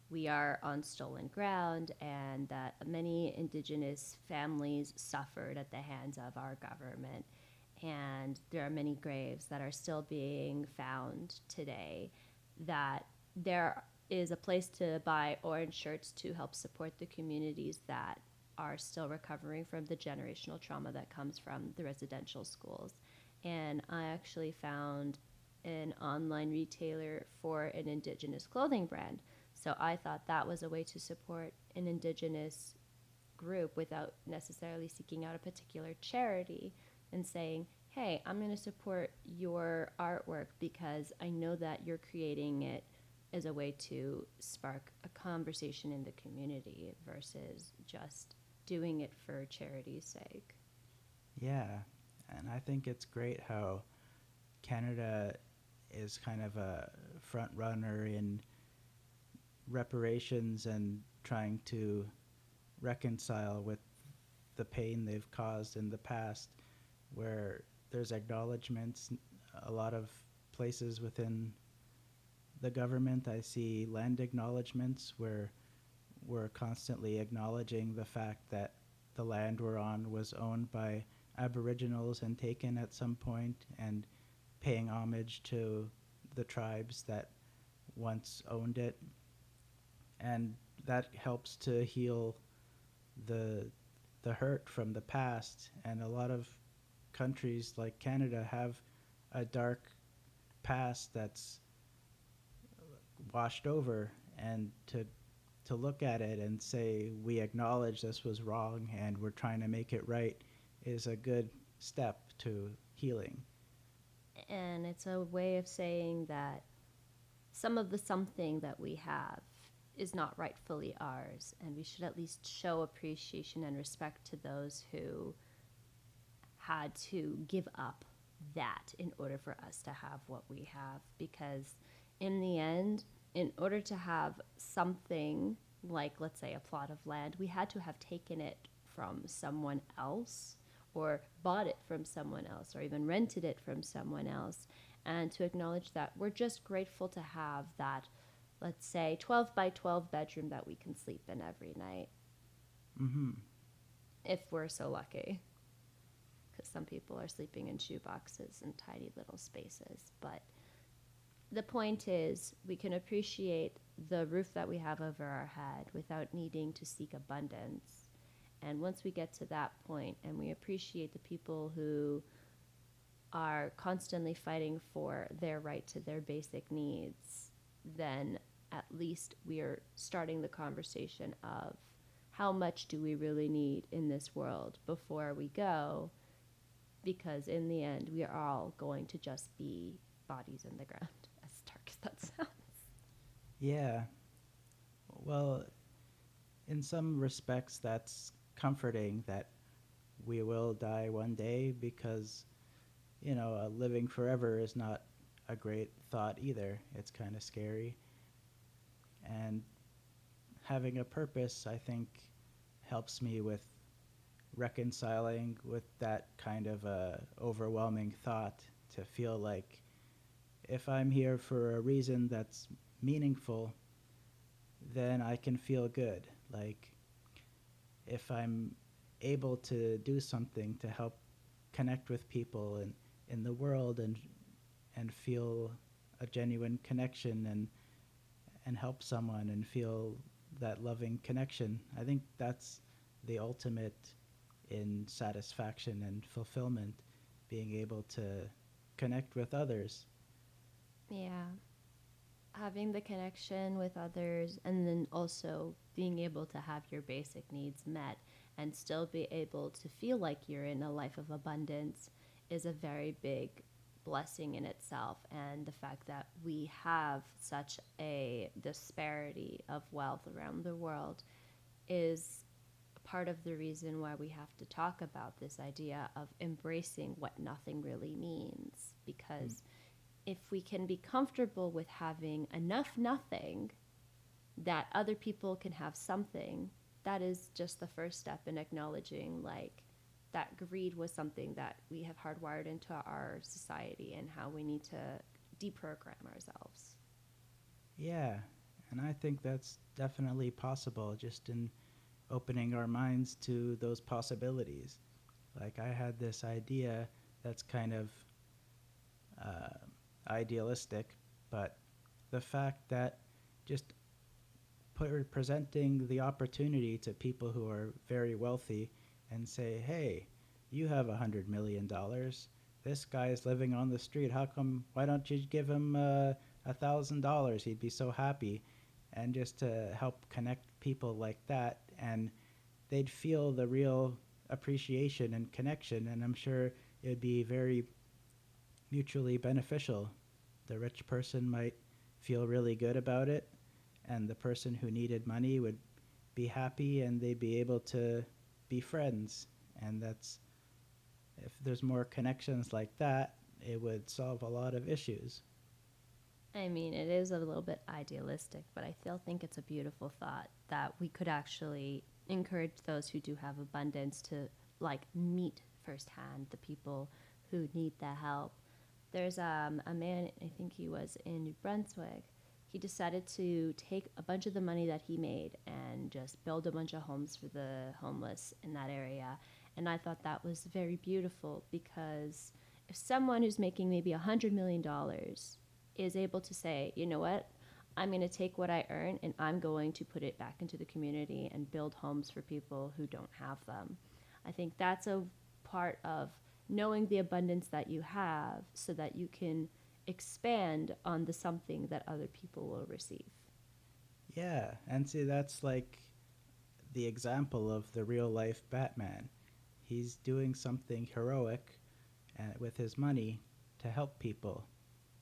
we are on stolen ground and that many Indigenous families suffered at the hands of our government. And there are many graves that are still being found today, that there is a place to buy orange shirts to help support the communities that are still recovering from the generational trauma that comes from the residential schools. And I actually found an online retailer for an Indigenous clothing brand. So I thought that was a way to support an Indigenous group without necessarily seeking out a particular charity and saying, hey, I'm going to support your artwork because I know that you're creating it as a way to spark a conversation in the community versus just doing it for charity's sake. Yeah, and I think it's great how Canada is kind of a front runner in reparations and trying to reconcile with the pain they've caused in the past, where there's acknowledgments. A lot of places within the government, I see land acknowledgments where we're constantly acknowledging the fact that the land we're on was owned by Aboriginals and taken at some point, and paying homage to the tribes that once owned it. And that helps to heal the the hurt from the past. And a lot of countries like Canada have a dark past that's washed over, and to look at it and say we acknowledge this was wrong and we're trying to make it right is a good step to healing. And it's a way of saying that some of the something that we have is not rightfully ours, and we should at least show appreciation and respect to those who had to give up that in order for us to have what we have. Because in the end, in order to have something like, let's say, a plot of land, we had to have taken it from someone else or bought it from someone else or even rented it from someone else. And to acknowledge that we're just grateful to have that, let's say, 12 by 12 bedroom that we can sleep in every night. Mm-hmm. If we're so lucky. Because some people are sleeping in shoe boxes in tiny little spaces. But the point is, we can appreciate the roof that we have over our head without needing to seek abundance. And once we get to that point and we appreciate the people who are constantly fighting for their right to their basic needs, then at least we're starting the conversation of how much do we really need in this world before we go, because in the end we are all going to just be bodies in the ground, as dark as that sounds. Yeah. Well, in some respects, that's comforting that we will die one day because, living forever is not a great thought either. It's kind of scary. And having a purpose, I think, helps me with reconciling with that kind of overwhelming thought to feel like if I'm here for a reason that's meaningful, then I can feel good. Like if I'm able to do something to help connect with people in the world and feel a genuine connection and help someone and feel that loving connection, I think that's the ultimate in satisfaction and fulfillment, being able to connect with others. Yeah. Having the connection with others and then also being able to have your basic needs met and still be able to feel like you're in a life of abundance is a very big blessing in itself. And the fact that we have such a disparity of wealth around the world is part of the reason why we have to talk about this idea of embracing what nothing really means, because if we can be comfortable with having enough nothing that other people can have something, that is just the first step in acknowledging like that greed was something that we have hardwired into our society and how we need to deprogram ourselves. Yeah, and I think that's definitely possible just in opening our minds to those possibilities. Like I had this idea that's kind of uh, idealistic, but the fact that just presenting the opportunity to people who are very wealthy and say, hey, you have $100 million. This guy is living on the street. How come? Why don't you give him $1,000? He'd be so happy. And just to help connect people like that, and they'd feel the real appreciation and connection. And I'm sure it would be very mutually beneficial. The rich person might feel really good about it, and the person who needed money would be happy, and they'd be able to be friends. And that's, if there's more connections like that, it would solve a lot of issues. I mean, it is a little bit idealistic, but I still think it's a beautiful thought that we could actually encourage those who do have abundance to like meet firsthand the people who need the help. There's a man, I think he was in New Brunswick. He decided to take a bunch of the money that he made and just build a bunch of homes for the homeless in that area. And I thought that was very beautiful, because if someone who's making maybe $100 million is able to say, you know what, I'm going to take what I earn and I'm going to put it back into the community and build homes for people who don't have them. I think that's a part of knowing the abundance that you have so that you can expand on the something that other people will receive. Yeah, and see, that's like the example of the real life Batman. He's doing something heroic with his money to help people.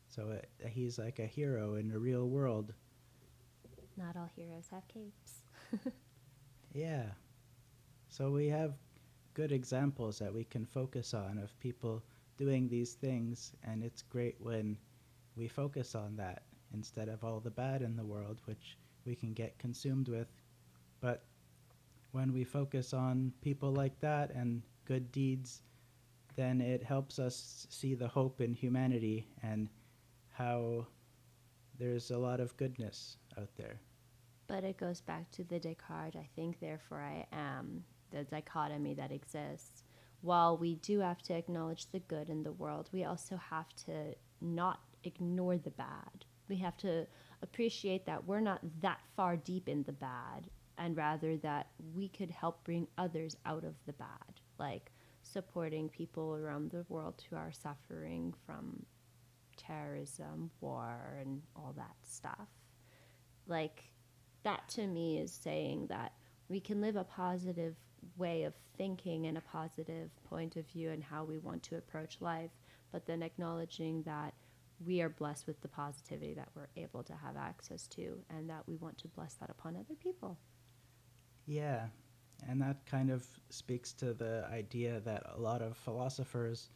So he's like a hero in the real world. Not all heroes have capes. Yeah. So we have good examples that we can focus on of people doing these things, and it's great when we focus on that instead of all the bad in the world, which we can get consumed with. But when we focus on people like that and good deeds, then it helps us see the hope in humanity and how there's a lot of goodness out there. But it goes back to the Descartes, I think, therefore I am, the dichotomy that exists. While we do have to acknowledge the good in the world, we also have to not ignore the bad. We have to appreciate that we're not that far deep in the bad, and rather that we could help bring others out of the bad. Like, supporting people around the world who are suffering from terrorism, war, and all that stuff. Like, that to me is saying that we can live a positive way of thinking and a positive point of view and how we want to approach life, but then acknowledging that we are blessed with the positivity that we're able to have access to and that we want to bless that upon other people. Yeah, and that kind of speaks to the idea that a lot of philosophers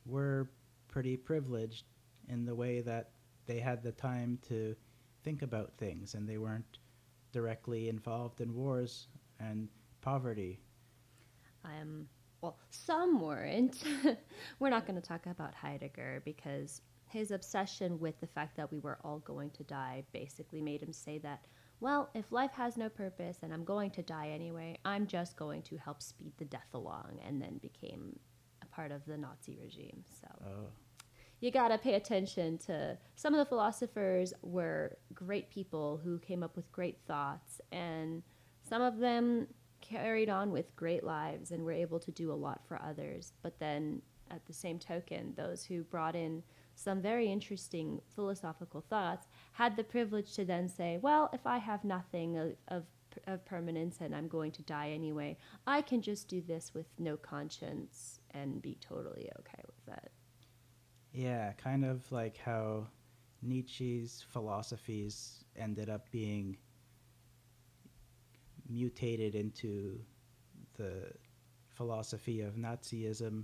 were pretty privileged in the way that they had the time to think about things and they weren't directly involved in wars and poverty. Well, some weren't. We're not going to talk about Heidegger because his obsession with the fact that we were all going to die basically made him say that, well, if life has no purpose and I'm going to die anyway, I'm just going to help speed the death along, and then became a part of the Nazi regime. So you got to pay attention to some of the philosophers were great people who came up with great thoughts, and some of them carried on with great lives and were able to do a lot for others. But then at the same token, those who brought in some very interesting philosophical thoughts had the privilege to then say, well, if I have nothing of permanence and I'm going to die anyway, I can just do this with no conscience and be totally okay with it. Yeah, kind of like how Nietzsche's philosophies ended up being mutated into the philosophy of Nazism,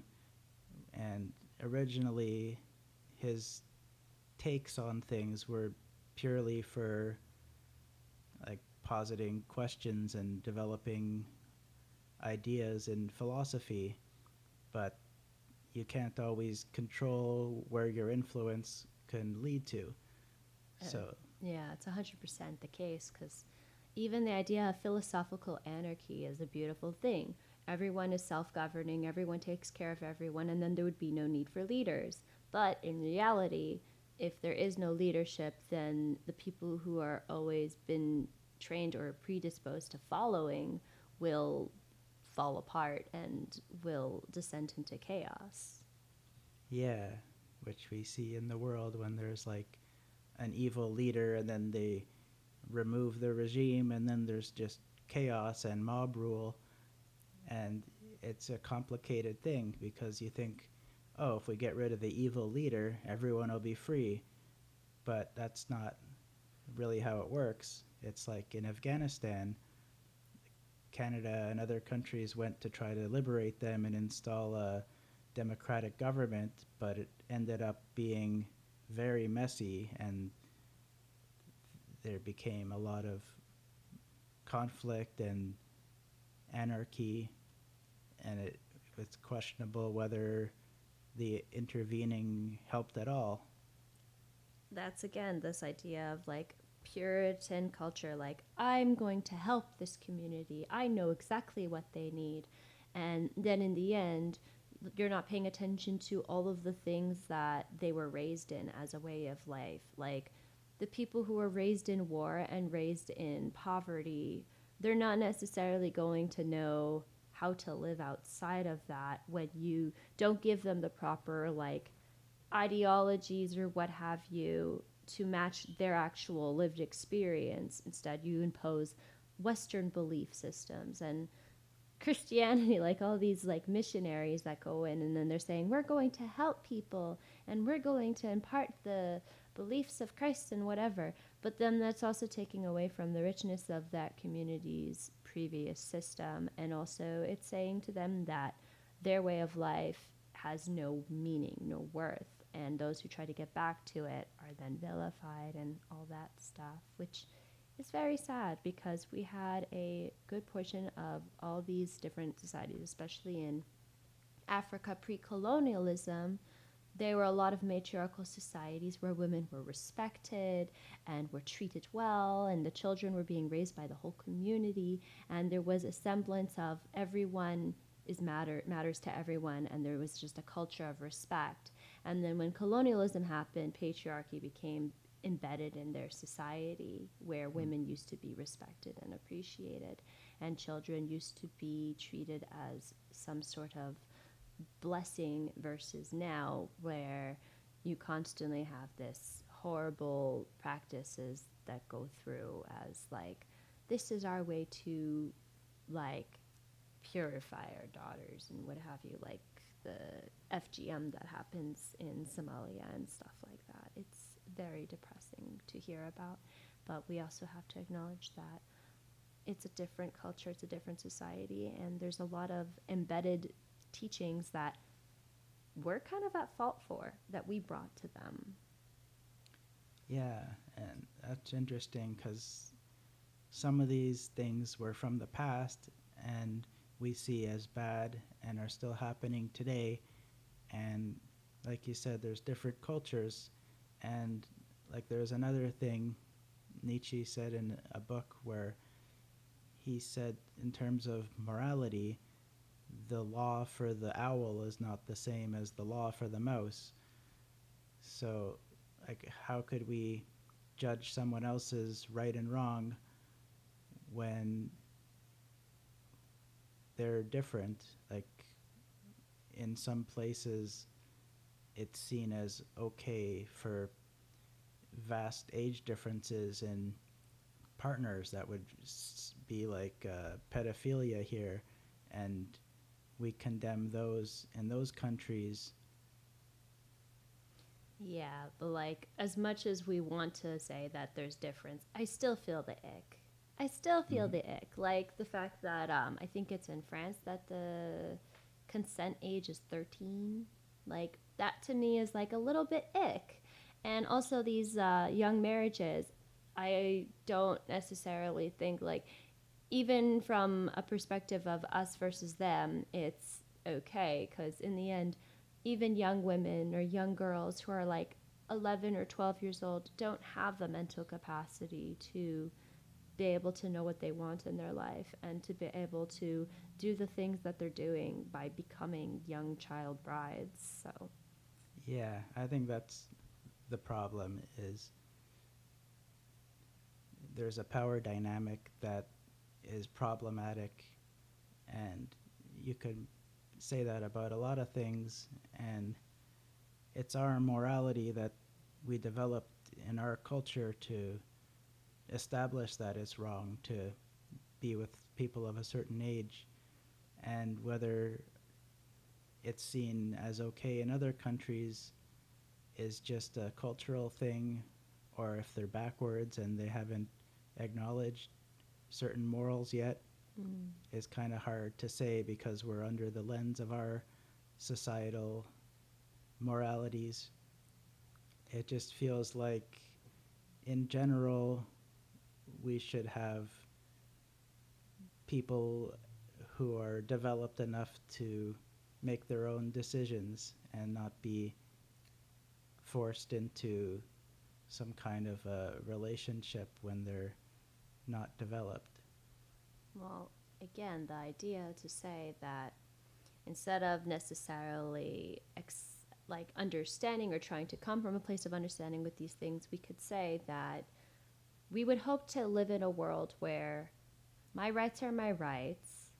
and originally his takes on things were purely for like positing questions and developing ideas in philosophy, but you can't always control where your influence can lead to. So yeah, it's 100% the case, because even the idea of philosophical anarchy is a beautiful thing. Everyone is self-governing, everyone takes care of everyone, and then there would be no need for leaders. But in reality, if there is no leadership, then the people who are always been trained or predisposed to following will fall apart and will descend into chaos. yeah, which we see in the world when there's like an evil leader and then they remove the regime and then there's just chaos and mob rule. And it's a complicated thing because you think, oh, if we get rid of the evil leader, everyone will be free. But that's not really how it works. It's like in Afghanistan, Canada and other countries went to try to liberate them and install a democratic government, but it ended up being very messy and there became a lot of conflict and anarchy, and it's questionable whether the intervening helped at all. That's again this idea of like Puritan culture, like, I'm going to help this community, I know exactly what they need, and then in the end you're not paying attention to all of the things that they were raised in as a way of life. Like the people who were raised in war and raised in poverty, they're not necessarily going to know how to live outside of that when you don't give them the proper like ideologies or what have you to match their actual lived experience. Instead, you impose Western belief systems and Christianity, like all these like missionaries that go in and then they're saying, we're going to help people and we're going to impart the beliefs of Christ and whatever. But then that's also taking away from the richness of that community's previous system. And also it's saying to them that their way of life has no meaning, no worth. And those who try to get back to it are then vilified and all that stuff, which is very sad because we had a good portion of all these different societies, especially in Africa pre-colonialism. There were a lot of matriarchal societies where women were respected and were treated well, and the children were being raised by the whole community, and there was a semblance of everyone matters to everyone, and there was just a culture of respect. And then when colonialism happened, patriarchy became embedded in their society, where women used to be respected and appreciated, and children used to be treated as some sort of blessing versus now where you constantly have this horrible practices that go through as like this is our way to like purify our daughters and what have you, like the FGM that happens in Somalia and stuff like that. It's very depressing to hear about, but we also have to acknowledge that it's a different culture, it's a different society, and there's a lot of embedded teachings that we're kind of at fault for that we brought to them. Yeah, and that's interesting because some of these things were from the past and we see as bad and are still happening today. And like you said, there's different cultures. And like there's another thing Nietzsche said in a book where he said, in terms of morality, the law for the owl is not the same as the law for the mouse. So, like, how could we judge someone else's right and wrong when they're different? Like, in some places, it's seen as okay for vast age differences in partners that would be like pedophilia here, and we condemn those in those countries. Yeah, but like as much as we want to say that there's difference, I still feel the ick. I still feel Mhm. the ick. Like the fact that I think it's in France that the consent age is 13. Like that to me is like a little bit ick. And also these young marriages, I don't necessarily think like even from a perspective of us versus them, it's okay because in the end, even young women or young girls who are like 11 or 12 years old don't have the mental capacity to be able to know what they want in their life and to be able to do the things that they're doing by becoming young child brides. So, Yeah, I think that's the problem is there's a power dynamic that is problematic, and you could say that about a lot of things, and it's our morality that we developed in our culture to establish that it's wrong to be with people of a certain age, and whether it's seen as okay in other countries is just a cultural thing, or if they're backwards and they haven't acknowledged certain morals yet mm, is kind of hard to say because we're under the lens of our societal moralities. It just feels like, in general, we should have people who are developed enough to make their own decisions and not be forced into some kind of a relationship when they're not developed. well, again, the idea to say that instead of necessarily like understanding or trying to come from a place of understanding with these things, we could say that we would hope to live in a world where my rights are my rights,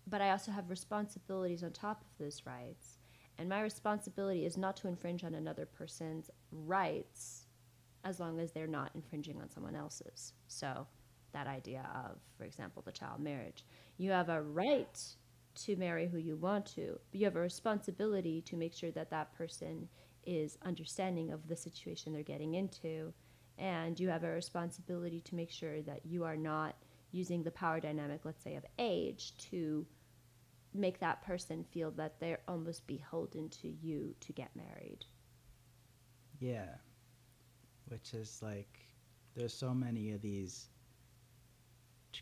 but I also have responsibilities on top of those rights. And my responsibility is not to infringe on another person's rights as long as they're not infringing on someone else's. So, that idea of, for example, the child marriage. You have a right to marry who you want to, but you have a responsibility to make sure that that person is understanding of the situation they're getting into. And you have a responsibility to make sure that you are not using the power dynamic, let's say, of age to make that person feel that they're almost beholden to you to get married. Yeah, which is like there's so many of these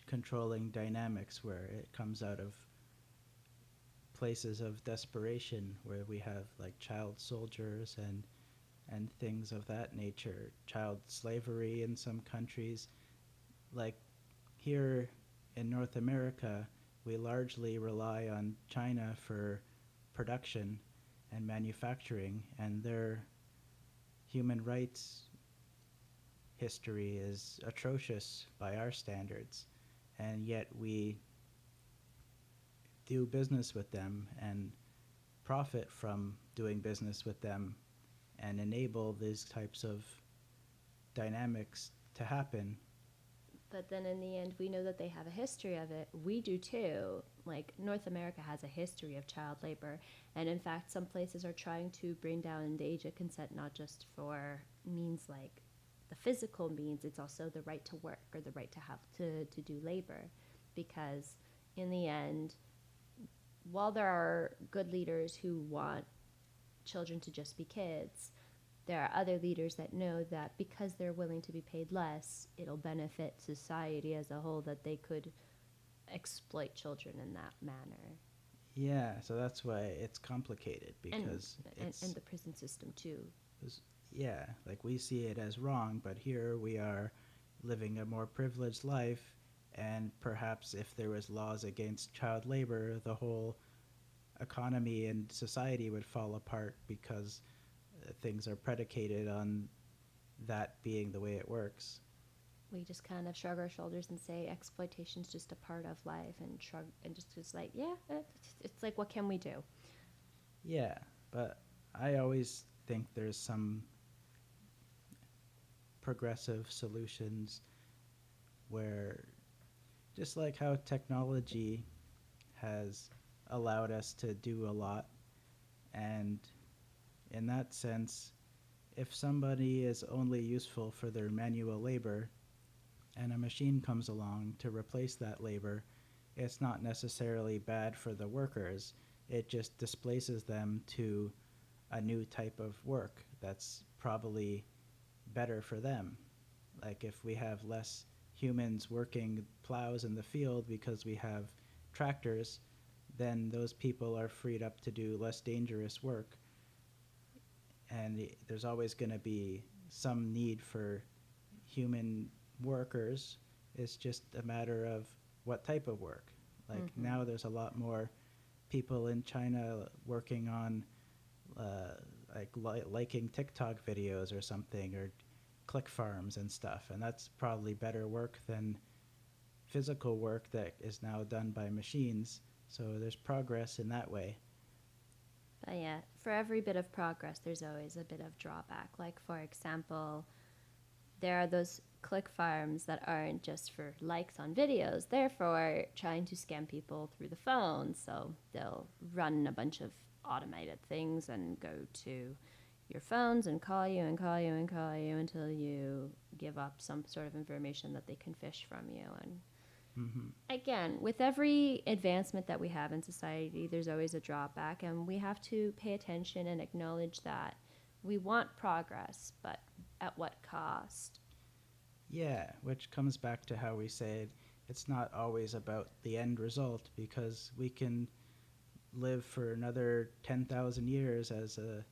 controlling dynamics where it comes out of places of desperation where we have like child soldiers and things of that nature, child slavery in some countries. Like here in North America, we largely rely on China for production and manufacturing, and their human rights history is atrocious by our standards, and yet we do business with them and profit from doing business with them and enable these types of dynamics to happen. But then in the end, we know that they have a history of it. We do too. Like, North America has a history of child labor. And in fact, some places are trying to bring down the age of consent, not just for means like the physical means, it's also the right to work or the right to have to do labor. Because in the end, while there are good leaders who want children to just be kids, there are other leaders that know that because they're willing to be paid less, it'll benefit society as a whole, that they could exploit children in that manner. Yeah, so that's why it's complicated, because And the prison system too. yeah, like we see it as wrong, but here we are living a more privileged life, and perhaps if there was laws against child labor, the whole economy and society would fall apart, because things are predicated on that being the way it works. We just kind of shrug our shoulders and say exploitation's just a part of life, and shrug and just like, yeah, it's like, what can we do? Yeah, but I always think there's some progressive solutions where, just like how technology has allowed us to do a lot, and in that sense, if somebody is only useful for their manual labor and a machine comes along to replace that labor, it's not necessarily bad for the workers. It just displaces them to a new type of work that's probably better for them. Like if we have less humans working plows in the field because we have tractors, then those people are freed up to do less dangerous work. And there's always going to be some need for human workers. It's just a matter of what type of work. Like now there's a lot more people in China working on liking TikTok videos or something, or click farms and stuff, and that's probably better work than physical work that is now done by machines. So there's progress in that way. But yeah, for every bit of progress, there's always a bit of drawback. Like, for example, there are those click farms that aren't just for likes on videos, they're for trying to scam people through the phone. So they'll run a bunch of automated things and go to your phones and call you and call you and call you until you give up some sort of information that they can fish from you. And again, with every advancement that we have in society, there's always a drawback, and we have to pay attention and acknowledge that we want progress, but at what cost? Yeah, which comes back to how we said it's not always about the end result, because we can live for another 10,000 years as a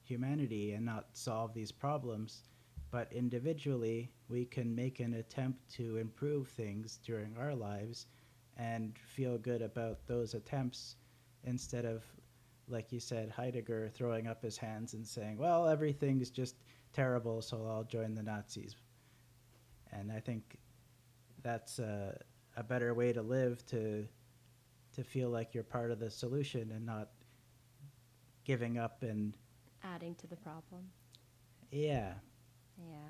humanity and not solve these problems. But individually, we can make an attempt to improve things during our lives and feel good about those attempts, instead of, like you said, Heidegger throwing up his hands and saying, well, everything's just terrible, so I'll join the Nazis. And I think that's a better way to live, to feel like you're part of the solution and not giving up and Adding to the problem. yeah. Yeah.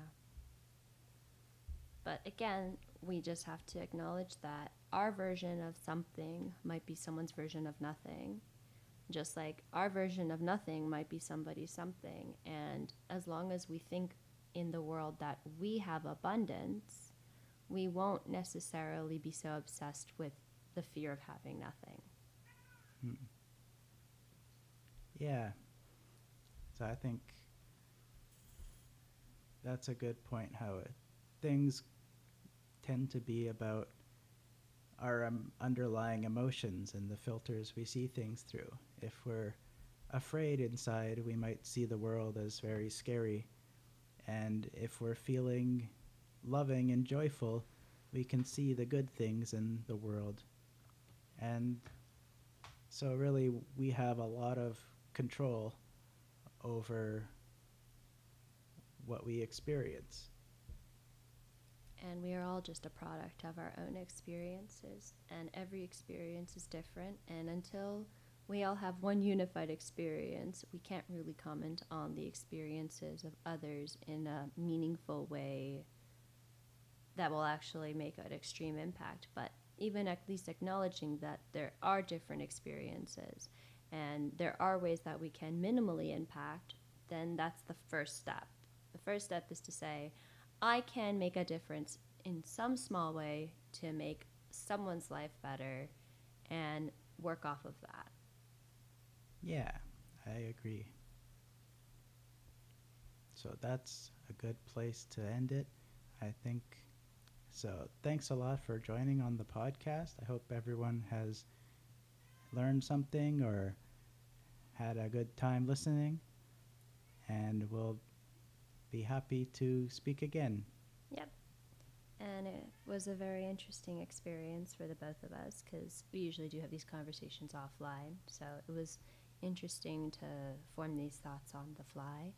But again, we just have to acknowledge that our version of something might be someone's version of nothing. Just like our version of nothing might be somebody's something. And as long as we think in the world that we have abundance, we won't necessarily be so obsessed with the fear of having nothing. Yeah. So I think that's a good point, how things tend to be about our underlying emotions and the filters we see things through. If we're afraid inside, we might see the world as very scary. And if we're feeling loving and joyful, we can see the good things in the world. And so really we have a lot of control over what we experience. And we are all just a product of our own experiences, and every experience is different. And until we all have one unified experience. We can't really comment on the experiences of others in a meaningful way that will actually make an extreme impact. But even at least acknowledging that there are different experiences and there are ways that we can minimally impact, then that's the first step. The first step is to say, I can make a difference in some small way to make someone's life better and work off of that. Yeah, I agree. So that's a good place to end it, I think. So thanks a lot for joining on the podcast. I hope everyone has learned something or had a good time listening, and we'll be happy to speak again. Yep. And it was a very interesting experience for the both of us because we usually do have these conversations offline. So it was interesting to form these thoughts on the fly.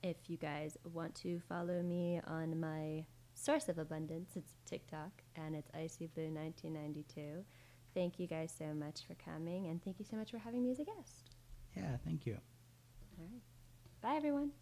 If you guys want to follow me on my source of abundance, it's TikTok, and it's IcyBlue1992. Thank you guys so much for coming, and thank you so much for having me as a guest. Yeah, thank you. All right. Bye, everyone.